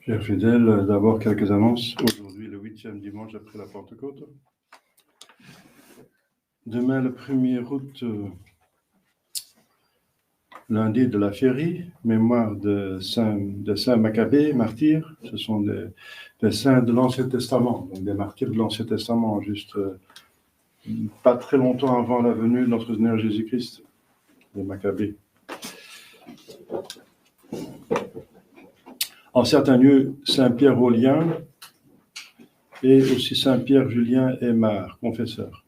Chers fidèles, d'abord quelques annonces. Aujourd'hui, le 8e dimanche après la Pentecôte. Demain, le 1er août, lundi de la Férie, mémoire de Saint Maccabée, martyr. Ce sont des saints de l'Ancien Testament, donc des martyrs de l'Ancien Testament, juste pas très longtemps avant la venue de notre Seigneur Jésus-Christ, les Maccabées. En certains lieux, Saint-Pierre Aulien et aussi Saint-Pierre Julien Aymar, confesseur.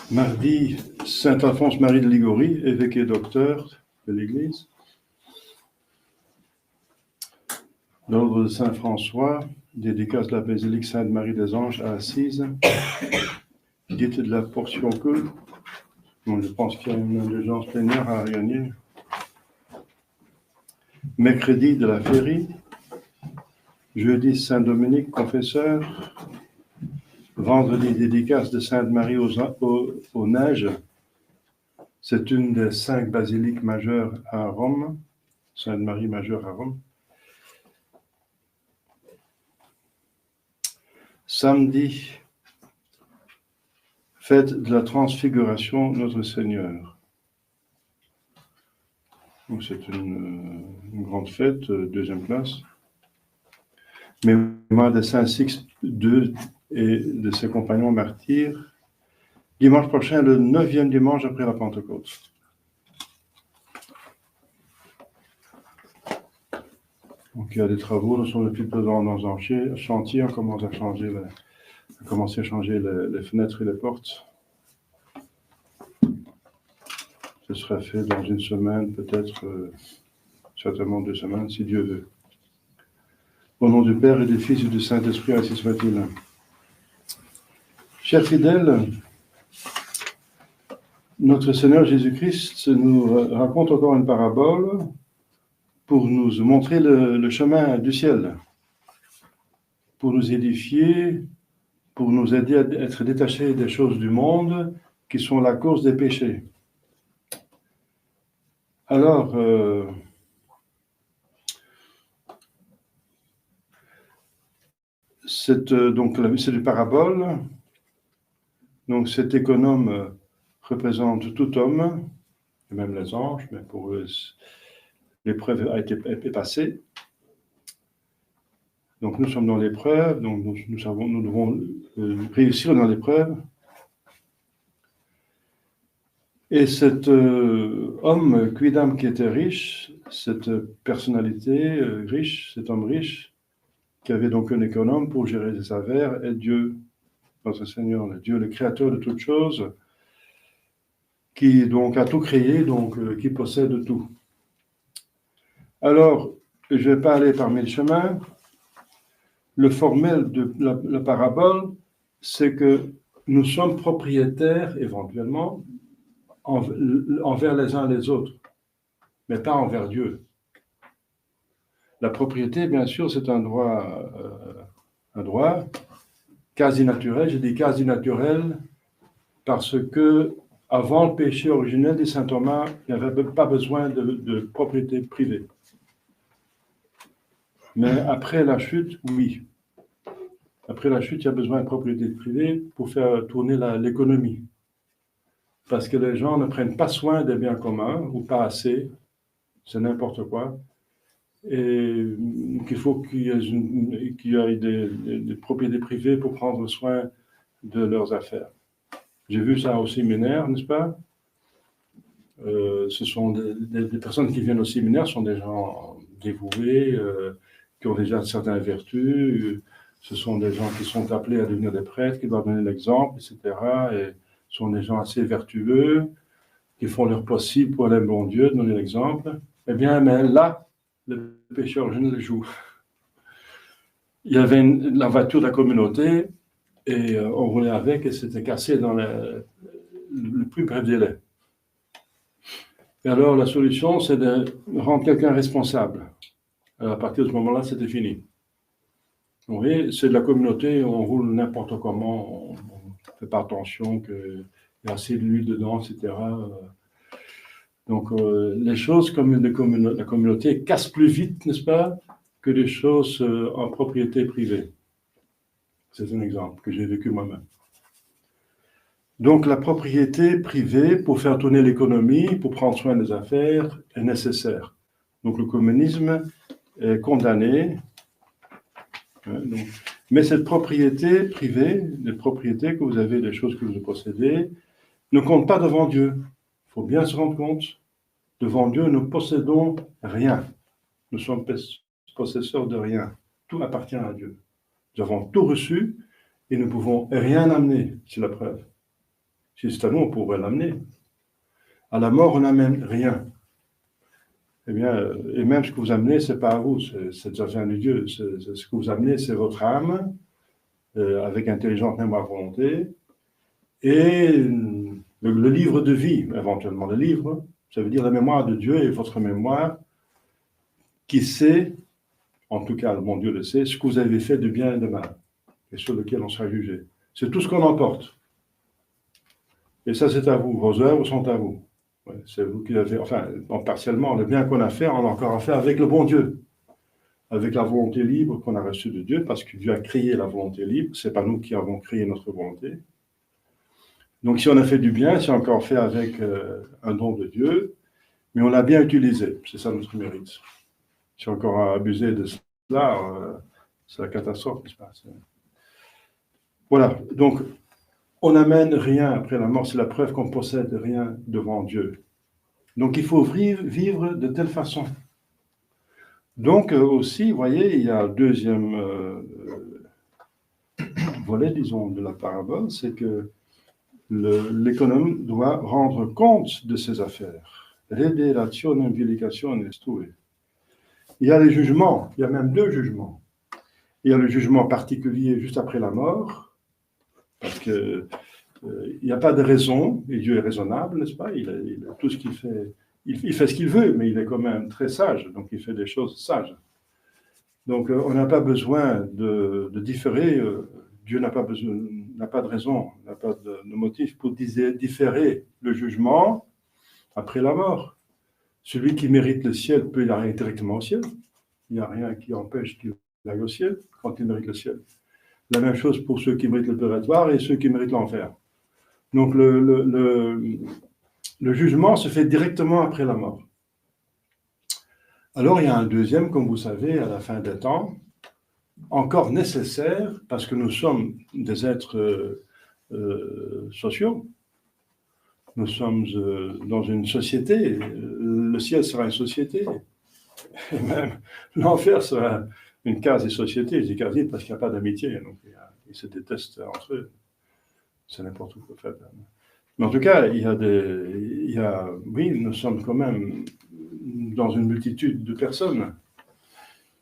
Mardi, Saint-Alphonse Marie de Ligorie, évêque et docteur de l'Église. L'ordre de Saint-François, dédicace de la basilique Sainte-Marie des Anges à Assise. Dite de la portion que, je pense qu'il y a une indulgence plénière à Arianier. Mercredi de la Férie. Jeudi, Saint-Dominique, confesseur. Vendredi, dédicace de Sainte-Marie aux Neiges. C'est une des 5 basiliques majeures à Rome. Sainte-Marie majeure à Rome. Samedi, fête de la Transfiguration Notre Seigneur. Donc c'est une grande fête, 2e classe. Mémoire de Saint Sixte II et de ses compagnons martyrs. Dimanche prochain, le 9e dimanche après la Pentecôte. Donc il y a des travaux, nous sommes depuis peu dans un chantier, on commence à changer les fenêtres et les portes. Ce sera fait dans une semaine, peut-être, certainement 2 semaines, si Dieu veut. Au nom du Père et du Fils et du Saint-Esprit, ainsi soit-il. Chers fidèles, notre Seigneur Jésus-Christ nous raconte encore une parabole pour nous montrer le chemin du ciel, pour nous édifier, pour nous aider à être détachés des choses du monde qui sont la cause des péchés. Alors, c'est une parabole. Donc cet économe représente tout homme, et même les anges, mais pour eux, l'épreuve est passée. Donc nous sommes dans l'épreuve, donc nous devons réussir dans l'épreuve. Et cet homme, Quidam, qui était riche, cette personnalité riche, cet homme riche, qui avait donc un économe pour gérer ses affaires, est Dieu, notre Seigneur, le Dieu, le créateur de toutes choses, qui donc a tout créé, donc qui possède tout. Alors, je ne vais pas aller par 1000 chemins. Le formel de la parabole, c'est que nous sommes propriétaires, éventuellement, envers les uns les autres, mais pas envers Dieu. La propriété, bien sûr, c'est un droit quasi naturel. Je dis quasi naturel parce que avant le péché originel de saint Thomas, il n'y avait pas besoin de propriété privée. Mais après la chute, oui. Après la chute, il y a besoin de propriété privée pour faire tourner l'économie. Parce que les gens ne prennent pas soin des biens communs, ou pas assez, c'est n'importe quoi. Et qu'il faut qu'il y ait des propriétés privées pour prendre soin de leurs affaires. J'ai vu ça au séminaire, n'est-ce pas? Ce sont des personnes qui viennent au séminaire, sont des gens dévoués, qui ont déjà certaines vertus. Ce sont des gens qui sont appelés à devenir des prêtres, qui doivent donner l'exemple, etc. Et sont des gens assez vertueux, qui font leur possible pour aller au bon Dieu, donner l'exemple. Eh bien, mais là, le péché originel joue. Il y avait la voiture de la communauté, et on roulait avec, et c'était cassé dans le plus bref délai. Et alors, la solution, c'est de rendre quelqu'un responsable. Alors, à partir de ce moment-là, c'était fini. Vous voyez, c'est de la communauté, on roule n'importe comment, fais pas attention qu'il y a assez de l'huile dedans, etc. Donc, les choses comme la communauté cassent plus vite, n'est-ce pas, que les choses en propriété privée. C'est un exemple que j'ai vécu moi-même. Donc, la propriété privée, pour faire tourner l'économie, pour prendre soin des affaires, est nécessaire. Donc, le communisme est condamné. Donc, mais cette propriété privée, les propriétés que vous avez, les choses que vous possédez, ne comptent pas devant Dieu. Il faut bien se rendre compte. Devant Dieu, nous possédons rien. Nous sommes possesseurs de rien. Tout appartient à Dieu. Nous avons tout reçu et nous ne pouvons rien amener, c'est la preuve. Si c'est à nous, on pourrait l'amener. À la mort, on n'amène rien. Eh bien, et même ce que vous amenez, ce n'est pas à vous, c'est déjà vient de Dieu. Ce que vous amenez, c'est votre âme, avec intelligence, mémoire, volonté, et le livre de vie, éventuellement. Le livre, ça veut dire la mémoire de Dieu et votre mémoire, qui sait, en tout cas, mon Dieu le sait, ce que vous avez fait de bien et de mal, et sur lequel on sera jugé. C'est tout ce qu'on emporte. Et ça, c'est à vous. Vos œuvres sont à vous. Ouais, c'est vous qui l'avez, enfin, partiellement, le bien qu'on a fait, on a encore à faire avec le bon Dieu, avec la volonté libre qu'on a reçue de Dieu, parce que Dieu a créé la volonté libre, c'est pas nous qui avons créé notre volonté. Donc, si on a fait du bien, c'est encore fait avec un don de Dieu, mais on l'a bien utilisé, c'est ça notre mérite. Si on a encore abusé de cela, c'est la catastrophe qui se passe. Voilà, donc, on n'amène rien après la mort, c'est la preuve qu'on ne possède rien devant Dieu. Donc il faut vivre de telle façon. Donc aussi, vous voyez, il y a un deuxième volet, disons, de la parabole, c'est que l'économe doit rendre compte de ses affaires. Rederationem vilicationem stue. Il y a les jugements, il y a même deux jugements. Il y a le jugement particulier juste après la mort, parce que il n'y a pas de raison, et Dieu est raisonnable, n'est-ce pas? Il a tout ce qu'il fait, il fait ce qu'il veut, mais il est quand même très sage, donc il fait des choses sages. Donc on n'a pas besoin de différer, Dieu n'a pas de raison, n'a pas de motif pour différer le jugement après la mort. Celui qui mérite le ciel peut y aller directement au ciel. Il n'y a rien qui empêche qu'il aille au ciel quand il mérite le ciel. La même chose pour ceux qui méritent le purgatoire et ceux qui méritent l'enfer. Donc le jugement se fait directement après la mort. Alors il y a un deuxième, comme vous savez, à la fin des temps, encore nécessaire, parce que nous sommes des êtres sociaux. Nous sommes dans une société. Le ciel sera une société. Et même l'enfer sera une quasi-société. Je dis quasi parce qu'il n'y a pas d'amitié. Donc ils se détestent entre eux. C'est n'importe quoi. En fait. Mais en tout cas, oui, nous sommes quand même dans une multitude de personnes.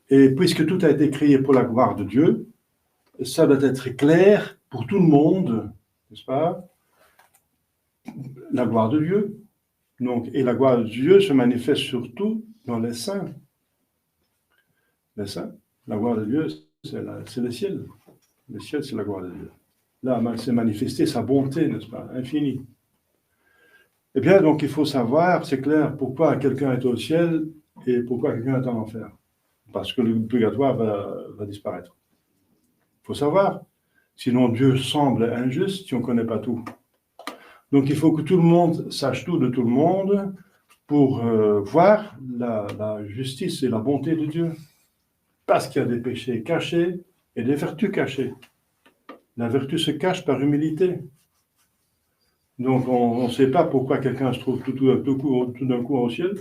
Et puisque tout a été créé pour la gloire de Dieu, ça doit être clair pour tout le monde, n'est-ce pas? La gloire de Dieu. Donc, et la gloire de Dieu se manifeste surtout dans les saints. Les saints. La gloire de Dieu, c'est le ciel. Le ciel, c'est la gloire de Dieu. Là, c'est manifesté sa bonté, n'est-ce pas, infinie. Eh bien, donc, il faut savoir, c'est clair, pourquoi quelqu'un est au ciel et pourquoi quelqu'un est en enfer. Parce que le purgatoire va disparaître. Il faut savoir. Sinon, Dieu semble injuste si on ne connaît pas tout. Donc, il faut que tout le monde sache tout de tout le monde pour voir la justice et la bonté de Dieu. Parce qu'il y a des péchés cachés et des vertus cachées. La vertu se cache par humilité. Donc, on ne sait pas pourquoi quelqu'un se trouve tout d'un coup au ciel,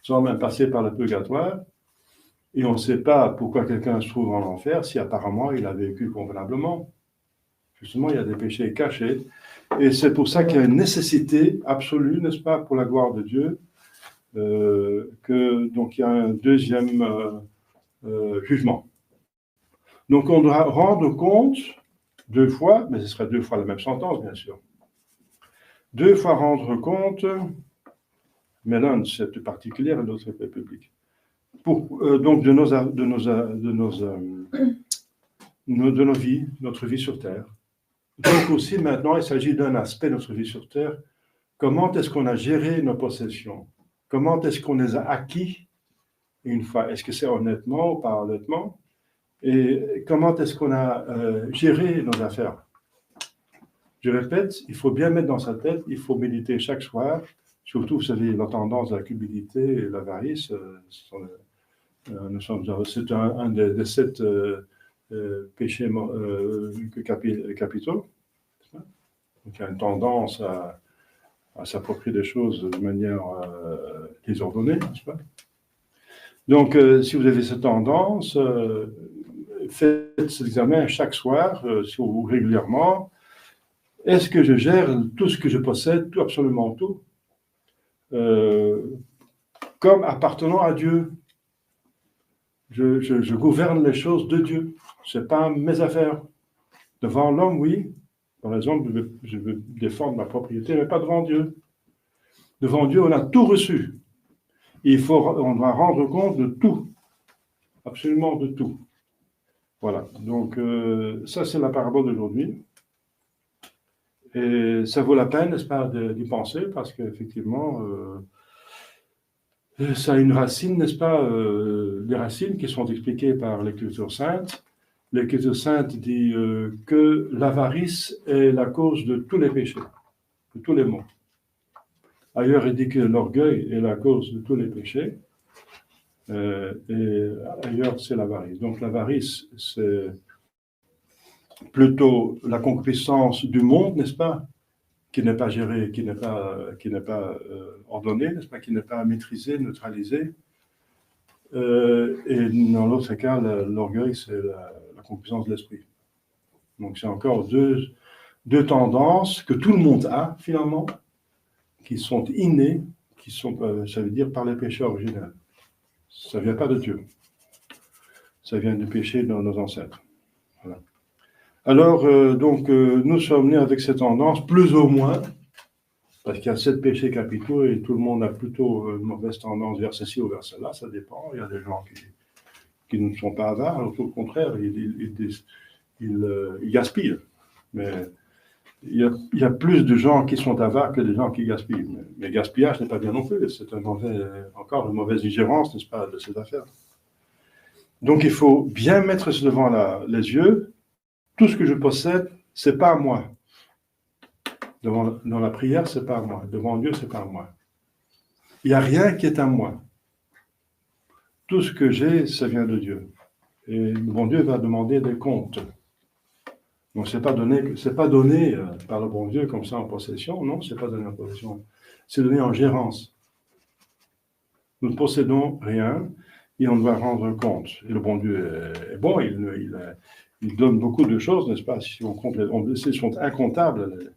sans même passer par le purgatoire. Et on ne sait pas pourquoi quelqu'un se trouve en enfer si apparemment il a vécu convenablement. Justement, il y a des péchés cachés. Et c'est pour ça qu'il y a une nécessité absolue, n'est-ce pas, pour la gloire de Dieu, donc il y a un deuxième jugement. Donc on doit rendre compte 2 fois, mais ce serait 2 fois la même sentence, bien sûr. 2 fois rendre compte, mais l'un c'est plus particulier et l'autre c'est plus public. Donc de nos vies, notre vie sur Terre. Donc aussi, maintenant, il s'agit d'un aspect de notre vie sur Terre. Comment est-ce qu'on a géré nos possessions? Comment est-ce qu'on les a acquis une fois? Est-ce que c'est honnêtement ou pas honnêtement? Et comment est-ce qu'on a géré nos affaires? Je répète, il faut bien mettre dans sa tête, il faut méditer chaque soir. Surtout, vous savez, la tendance à la cupidité et l'avarice, c'est un des 7 péchés capitaux. Donc, il y a une tendance à s'approprier des choses de manière désordonnée, n'est-ce pas? Donc, si vous avez cette tendance, faites cet examen chaque soir, régulièrement. Est-ce que je gère tout ce que je possède, tout, absolument tout, comme appartenant à Dieu? Je gouverne les choses de Dieu. Ce n'est pas mes affaires. Devant l'homme, oui. Par exemple, je veux défendre ma propriété, mais pas devant Dieu. Devant Dieu, on a tout reçu. On doit rendre compte de tout. Absolument de tout. Voilà. Donc, ça, c'est la parabole d'aujourd'hui. Et ça vaut la peine, n'est-ce pas, d'y penser, parce qu'effectivement, ça a une racine, n'est-ce pas, des racines qui sont expliquées par l'Écriture sainte. L'Écriture sainte dit que l'avarice est la cause de tous les péchés, de tous les maux. Ailleurs, il dit que l'orgueil est la cause de tous les péchés. Et ailleurs, c'est l'avarice. Donc, l'avarice, c'est plutôt la concupiscence du monde, n'est-ce pas, qui n'est pas gérée, qui n'est pas ordonnée, n'est-ce pas, qui n'est pas maîtrisée, neutralisée. Et dans l'autre cas, l'orgueil, c'est la concupiscence de l'esprit. Donc, c'est encore deux tendances que tout le monde a, finalement, qui sont innées, qui sont, ça veut dire, par les péchés originels. Ça ne vient pas de Dieu. Ça vient du péché de nos ancêtres. Voilà. Alors, nous sommes nés avec cette tendance, plus ou moins, parce qu'il y a 7 péchés capitaux et tout le monde a plutôt une mauvaise tendance vers ceci ou vers cela, ça dépend. Il y a des gens qui ne sont pas avares, au contraire, ils gaspillent. Mais il y a plus de gens qui sont avares que de gens qui gaspillent. Mais gaspillage n'est pas bien non plus, c'est encore une mauvaise ingérence, n'est-ce pas, de ces affaires. Donc il faut bien mettre devant les yeux, tout ce que je possède, c'est pas à moi. Dans la prière, c'est pas à moi. Devant Dieu, c'est pas à moi. Il n'y a rien qui est à moi. Tout ce que j'ai, ça vient de Dieu. Et le bon Dieu va demander des comptes. Donc, c'est pas donné par le bon Dieu comme ça en possession. Non, c'est pas donné en possession. C'est donné en gérance. Nous ne possédons rien et on doit rendre compte. Et le bon Dieu est bon, il donne beaucoup de choses, n'est-ce pas? Si on compte, ces sont incomptables.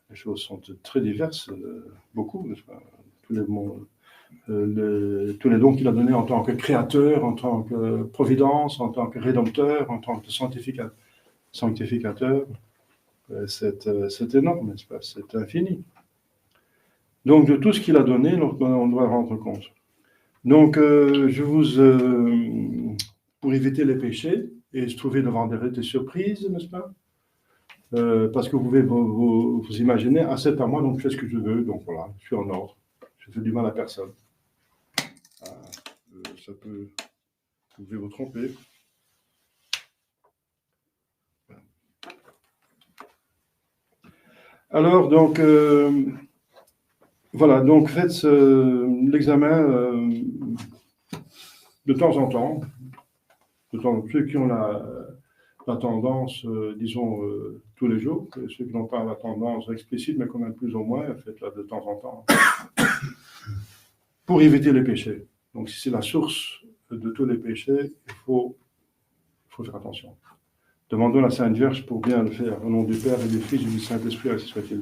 Les choses sont très diverses, beaucoup, n'est-ce pas? Tous les dons qu'il a donnés en tant que créateur, en tant que providence, en tant que rédempteur, en tant que sanctificateur, c'est énorme, n'est-ce pas? C'est infini. Donc, de tout ce qu'il a donné, on doit rendre compte. Donc, pour éviter les péchés et se trouver devant des surprises, n'est-ce pas? Parce que vous pouvez vous imaginer, c'est à moi, donc je fais ce que je veux, donc voilà, je suis en ordre, je fais du mal à personne. Vous pouvez vous tromper. Alors, donc, voilà, donc faites l'examen de temps en temps, ceux qui ont la tendance, disons, tous les jours, ceux qui n'ont pas la tendance explicite, mais quand même plus ou moins, faites-la de temps en temps, pour éviter les péchés. Donc, si c'est la source de tous les péchés, il faut faire attention. Demandons à la Sainte Vierge pour bien le faire. Au nom du Père et du Fils et du Saint-Esprit, ainsi soit-il.